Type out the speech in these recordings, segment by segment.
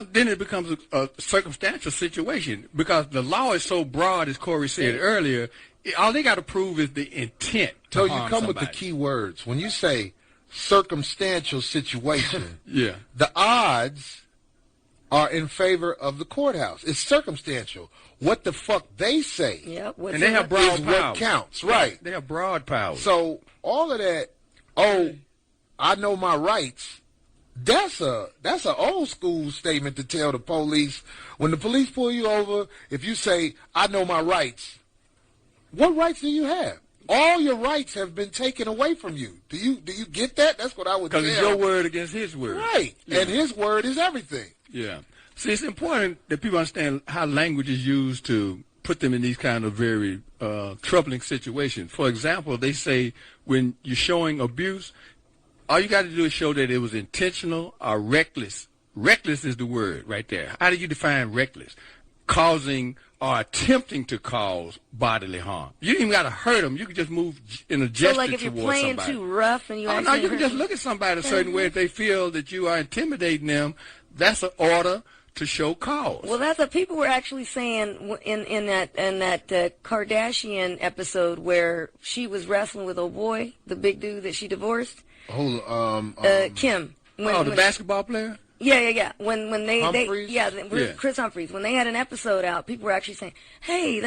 then it becomes a circumstantial situation because the law is so broad, as Corey said earlier. All they got to prove is the intent. So you come with the key words. When you say circumstantial situation, the odds are in favor of the courthouse. It's circumstantial. What the fuck they say. And they have broad power. What counts, right? They have broad power. So all of that, I know my rights. That's an old school statement to tell the police. When the police pull you over, if you say, I know my rights, what rights do you have? All your rights have been taken away from you. Do you get that? That's what I would tell. Because it's your word against his word. Right. Yeah. And his word is everything. Yeah. See, it's important that people understand how language is used to put them in these kind of very troubling situations. For example, they say when you're showing abuse, all you got to do is show that it was intentional or reckless. Reckless is the word right there. How do you define reckless? Causing or attempting to cause bodily harm. You didn't even got to hurt them. You can just move in a gesture towards somebody. So, like, if you're playing too rough and you no, you can just look at somebody a certain way if they feel that you are intimidating them. That's an order to show cause. Well, that's what people were actually saying in that Kardashian episode where she was wrestling with old boy, the big dude that she divorced. Kim. The basketball player? Yeah. When Humphreys? Chris Humphreys. When they had an episode out, people were actually saying, "Hey,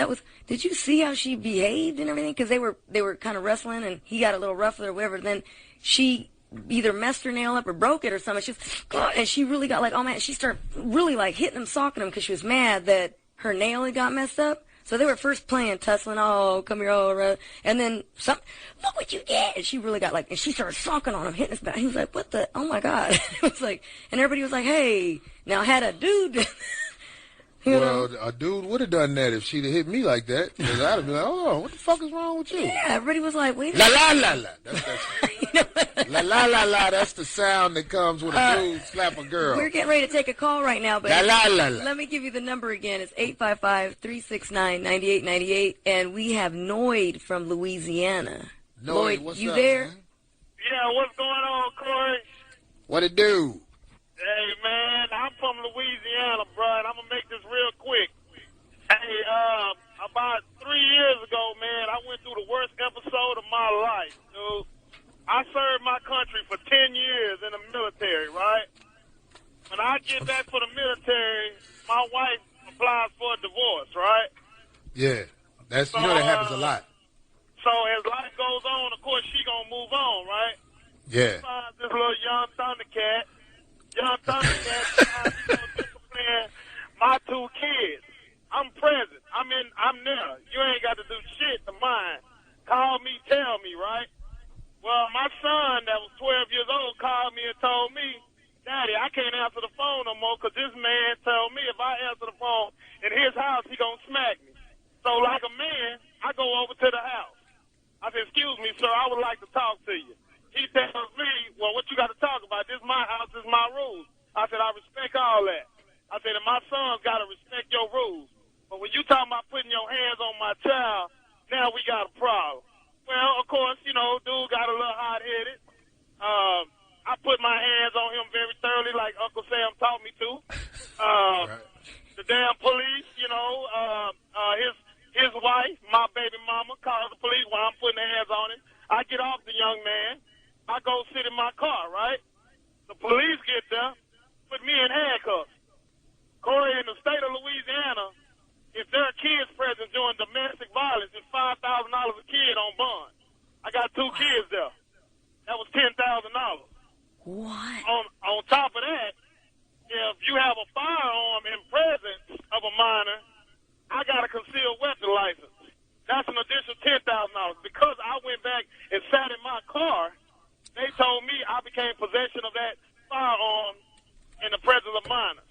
did you see how she behaved and everything?" Because they were kind of wrestling, and he got a little rough with her or whatever. Then she either messed her nail up or broke it or something. And she really got like, oh man, she started really like hitting him, socking him because she was mad that her nail had got messed up. So they were first playing, tussling, oh, come here, and then look what you did. And she really got like, and she started socking on him, hitting his back. He was like, what the, oh my God. It was like, and everybody was like, hey, now had a dude. A dude would have done that if she'd have hit me like that. Because I'd have been like, oh, what the fuck is wrong with you? Yeah, everybody was like, wait. La la la la. La la la la. That's the sound that comes when a dude slap a girl. We're getting ready to take a call right now, but la la la la. Let me give you the number again. It's 855-369-9898, and we have Noyd from Louisiana. Noyd, what's you up, there? Man? Yeah, what's going on, Corey? What it do? Hey, man, I'm from Louisiana, bro, and I'm going to make this real quick. Hey, about 3 years ago, man, I went through the worst episode of my life, dude. I served my country for 10 years in the military, right? When I get back from the military, my wife applies for a divorce, right? Yeah, that happens a lot. So as life goes on, of course, she going to move on, right? Yeah. She finds this little young Thundercat. Young Thundercat discipline my two kids. I'm present. I'm there. You ain't got to do shit to mine. Call me, tell me, right? Well, my son that was 12 years old called me and told me, Daddy, I can't answer the phone no more because this man told me if I answer the phone in his house, he going to smack me. So like a man, I go over to the house. I said, excuse me, sir, I would like to talk to you. He tells me, well, what you got to talk about? This is my house, this is my rules. I said, I respect all that. I said, and my son's got to respect your rules. But when you talking about putting your hands on my child, now we got a problem. Well, of course, dude got a little hot-headed. I put my hands on him very thoroughly like Uncle Sam taught me to. The damn police, his wife, my baby mama, calls the police while I'm putting their hands on him. I get off the young man. I go sit in my car, right? The police get there, put me in handcuffs. Corey, in the state of Louisiana, if there are kids present during domestic violence, it's $5,000 a kid on bond. I got two kids there. That was $10,000. What? On top of that, if you have a firearm in presence of a minor, I got a concealed weapon license. That's an additional $10,000. Because I went back and sat in my car, they told me I became possession of that firearm in the presence of minors.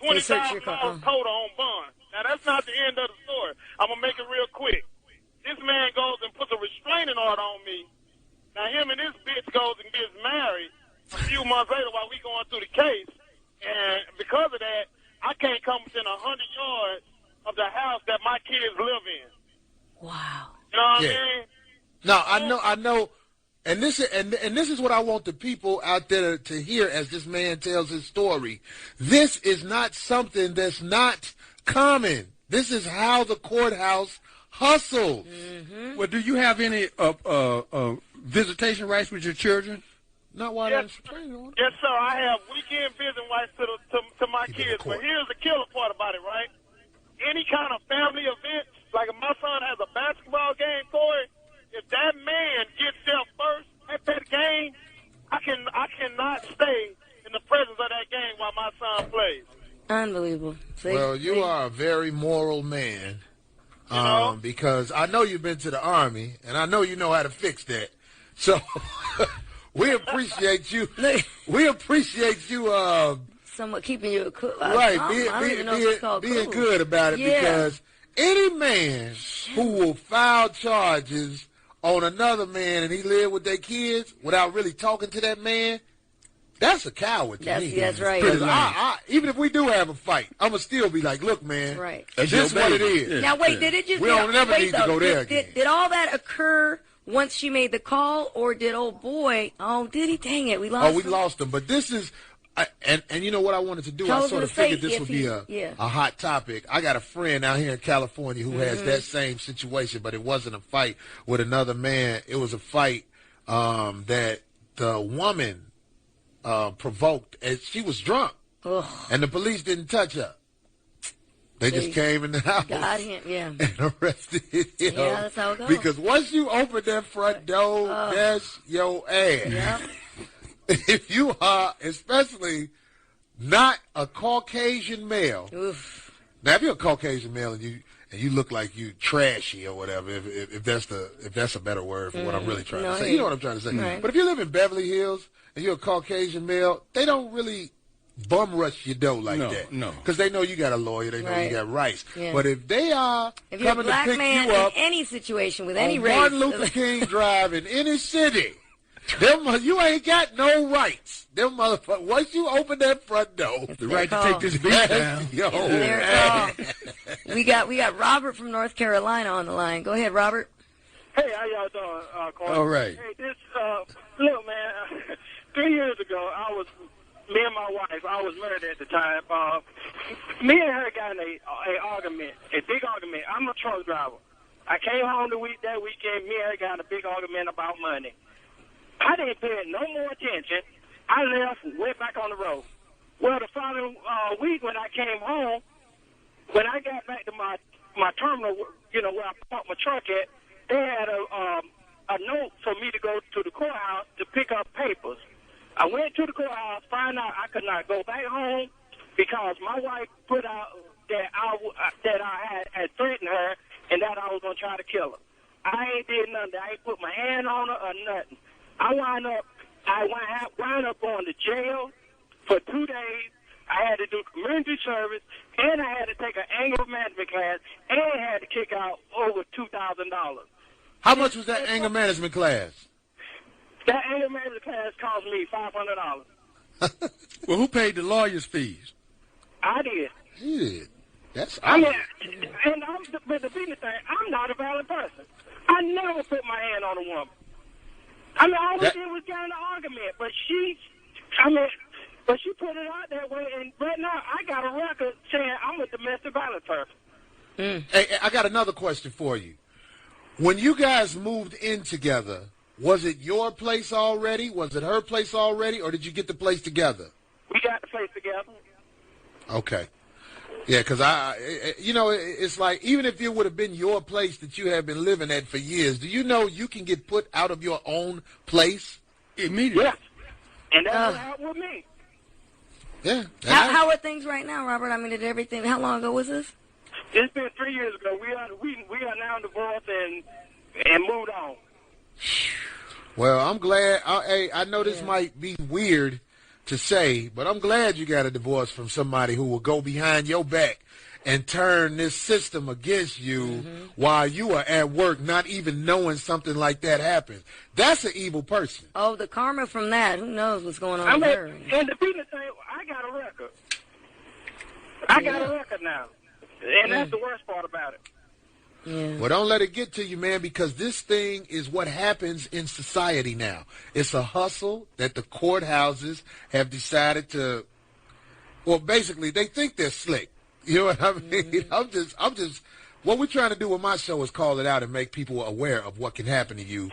$20,000 total on bond. Now, that's not the end of the story. I'm going to make it real quick. This man goes and puts a restraining order on me. Now, him and this bitch goes and gets married a few months later while we going through the case. And because of that, I can't come within 100 yards of the house that my kids live in. Wow. You know what I mean? No, I know. And this is what I want the people out there to hear as this man tells his story. This is not something that's not common. This is how the courthouse hustles. Well, do you have any visitation rights with your children? Not while Yes, I'm training on. yes, sir. I have weekend visiting rights to my kids. But here's the killer part about it, right? Any kind of family event, like if my son has a basketball game, Corey, if that man gets there first at that game, I cannot stay in the presence of that game while my son plays. Unbelievable. See? Well, you are a very moral man, because I know you've been to the Army, and I know you know how to fix that. So we appreciate you. We appreciate you. Somewhat keeping you cool. Right, being cool. good about it, because any man who will file charges on another man and he live with their kids without really talking to that man, that's a coward to me. That's right. Because even if we do have a fight, I'm going to still be like, look, man, right. This is what it is. Yeah. Now, wait, did it just... We don't never need to go there again. Did all that occur once she made the call, or did old boy... Oh, did he? Dang it, we lost him. Oh, we lost him. But this is... And you know what I wanted to do? Tell I us sort what of to figured say this would be a hot topic. I got a friend out here in California who has that same situation, but it wasn't a fight with another man. It was a fight that the woman provoked, and she was drunk, and the police didn't touch her. They just came in the house Got him, and arrested him. Yeah, that's how it goes. Because once you open that front door, that's your ass. Yep. If you are, especially not a Caucasian male. Oof. Now, if you're a Caucasian male and you look like you trashy or whatever, if that's a better word for what I'm really trying to say, you know what I'm trying to say. Right. But if you live in Beverly Hills and you're a Caucasian male, they don't really bum rush your dough like that. No. Because they know you got a lawyer, they know you got rights. Yeah. But if they are If you're a coming to black pick man you up in any situation with any on race... Martin Luther King Drive in any city, you ain't got no rights. Them motherfuckers, once you open that front door, The right to take this beat down. We got Robert from North Carolina on the line. Go ahead, Robert. Hey, how y'all doing, Corey? All right. Hey, look, man, 3 years ago, me and my wife, I was married at the time. Me and her got in a argument, a big argument. I'm a truck driver. I came home that weekend, me and her got in a big argument about money. I didn't pay it no more attention. I left and went back on the road. Well, the following week when I came home, when I got back to my terminal, where I parked my truck at, they had a note for me to go to the courthouse to pick up papers. I went to the courthouse, found out I could not go back home because my wife put out that I had threatened her and that I was going to try to kill her. I ain't did nothing. I ain't put my hand on her or nothing. I wound up going to jail for 2 days. I had to do community service, and I had to take an anger management class, and I had to kick out over $2,000. How much was that anger management class? That anger management class cost me $500. Well, who paid the lawyer's fees? I did. You did. That's I mean, but the biggest thing, I'm not a violent person. I never put my hand on a woman. I mean, all we did was get in an argument, but she put it out that way, and right now I got a record saying I'm a domestic violence person. Hey, I got another question for you. When you guys moved in together, was it your place already? Was it her place already, or did you get the place together? We got the place together. Okay. Yeah, because it's like, even if it would have been your place that you have been living at for years, do you know you can get put out of your own place? Immediately. Yeah. And that's what happened with me. Yeah. How are things right now, Robert? I mean, how long ago was this? It's been 3 years ago. We are now divorced and moved on. Well, I'm glad. I know this might be weird to say, but I'm glad you got a divorce from somebody who will go behind your back and turn this system against you while you are at work, not even knowing something like that happens. That's an evil person. Oh, the karma from that. Who knows what's going on with her? And the people say, I got a record. I got a record now. And that's the worst part about it. Yeah. Well, don't let it get to you, man, because this thing is what happens in society now. It's a hustle that the courthouses have decided to, well, basically, they think they're slick. You know what I mean? I'm just, what we're trying to do with my show is call it out and make people aware of what can happen to you,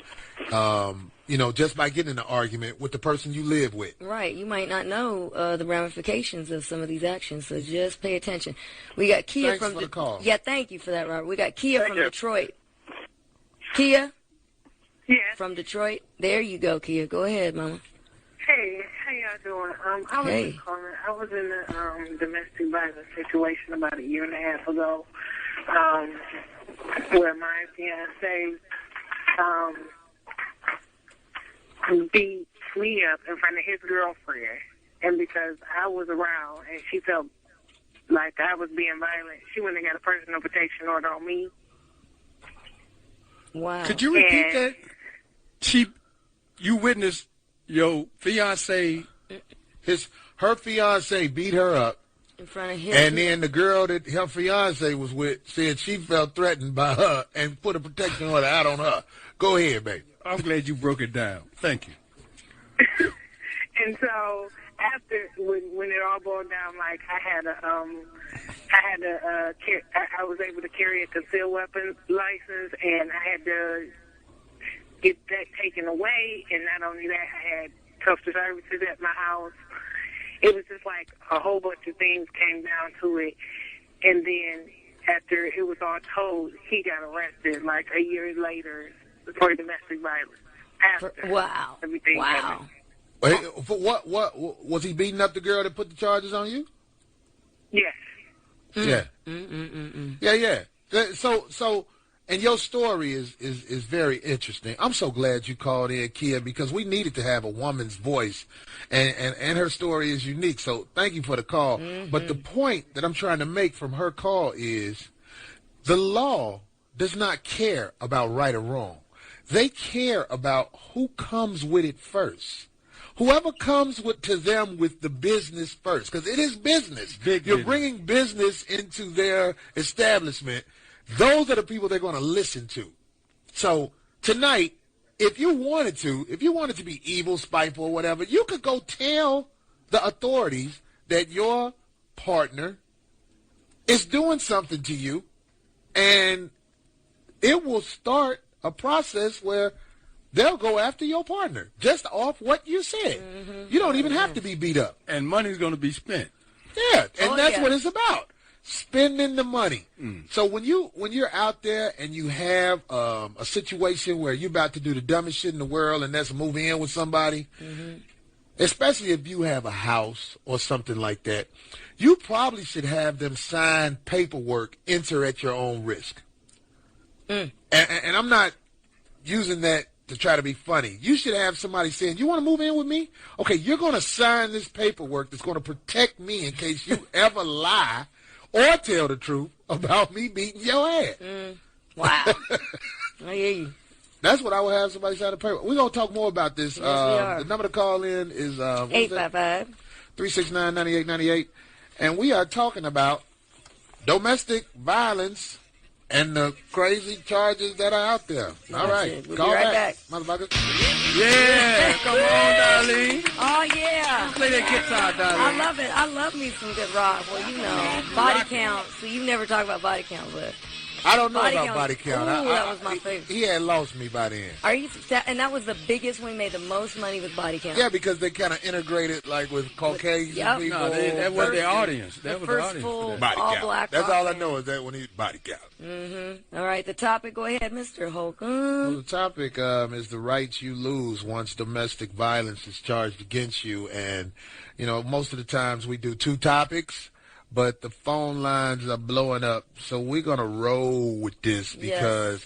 just by getting in an argument with the person you live with. Right. You might not know the ramifications of some of these actions, so just pay attention. We got Kia Thanks from for the call. Yeah, thank you for that, Robert. We got Kia from you. Detroit. Kia Yes. from Detroit. There you go, Kia. Go ahead, Mama. Hey, how y'all doing? I was Hey. just calling. I was in a domestic violence situation about a year and a half ago, where my fiance beat me up in front of his girlfriend, and because I was around and she felt like I was being violent, she went and got a personal protection order on me. Wow. Could you repeat And- that? You witnessed your fiance. Her fiance beat her up, in front of him? and then the girl that her fiance was with said she felt threatened by her and put a protection order out on her. Go ahead, baby. I'm glad you broke it down. Thank you. And so after, when it all boiled down, like I was able to carry a concealed weapons license, and I had to get that taken away. And not only that, I had customer services at my house. It was just like a whole bunch of things came down to it. And then after it was all told, he got arrested like a year later for domestic violence. After Wow. everything Wow. happened. Hey, for what was he beating up the girl that put the charges on you? Yes. Yeah. Yeah. So, and your story is very interesting. I'm so glad you called in, Kia, because we needed to have a woman's voice, and her story is unique. So thank you for the call. But the point that I'm trying to make from her call is the law does not care about right or wrong. They care about who comes with it first. Whoever comes to them with the business first, because it is business. You're business. bringing business into their establishment. Those are the people they're going to listen to. So tonight, if you wanted to be evil, spiteful, or whatever, you could go tell the authorities that your partner is doing something to you, and it will start a process where they'll go after your partner just off what you said. You don't even have to be beat up. And money's going to be spent. Yeah, and that's yeah. what it's about. Spending the money. So when you're out there and you have a situation where you're about to do the dumbest shit in the world, and that's move in with somebody, especially if you have a house or something like that, you probably should have them sign paperwork, enter at your own risk. And I'm not using that to try to be funny. You should have somebody saying, you want to move in with me? Okay, you're going to sign this paperwork that's going to protect me in case you ever lie or tell the truth about me beating your ass. Wow. I hear you. That's what I would have somebody sign the paper. We're going to talk more about this. Yes, we are. The number to call in is 855. 369-9898. And we are talking about domestic violence and the crazy charges that are out there. All right. it. We'll Call be right back. motherfucker. Yeah, come on, Darlene. Oh, yeah. Play that guitar, Darlene. I love it. I love me some good rock. Well, you know, body count. So you never talk about body count, but I don't know Body about Count. body count. Ooh, that was my favorite. He had lost me by then. are you? And that was the biggest one. We made the most money with body count. Yeah, because they kind of integrated like with Caucasian Yep. people. No, that was the audience. The That was the first audience. full for that. Body all count. black. That's rock all I band. know is that when he body count. All right, the topic. Go ahead, Mr. Holcomb. Well, the topic is the rights you lose once domestic violence is charged against you. And, you know, most of the times we do two topics, but the phone lines are blowing up. So we're going to roll with this because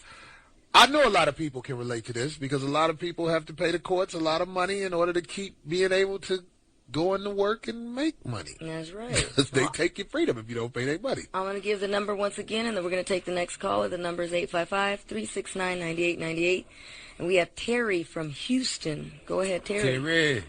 I know a lot of people can relate to this because a lot of people have to pay the courts a lot of money in order to keep being able to go into work and make money. That's right. Because they take your freedom if you don't pay their money. I'm going to give the number once again, and then we're going to take the next caller. The number is 855-369-9898. And we have Terry from Houston. Go ahead, Terry. Terry.